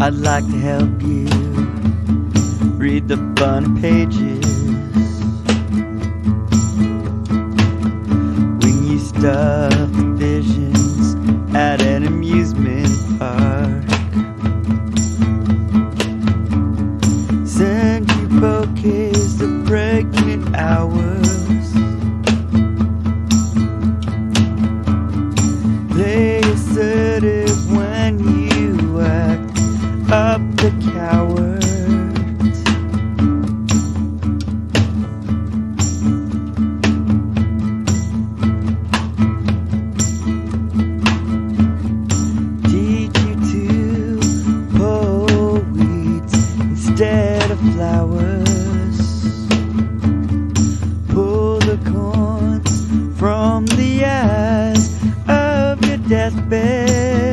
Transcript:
I'd like to help you read the fun pages when you stuff visions at an amusement park. Send you bouquets of pregnant hours. Play assertive when you act up the coward. Teach you to pull weeds instead of flowers. Pull the corns from the eyes of your deathbed.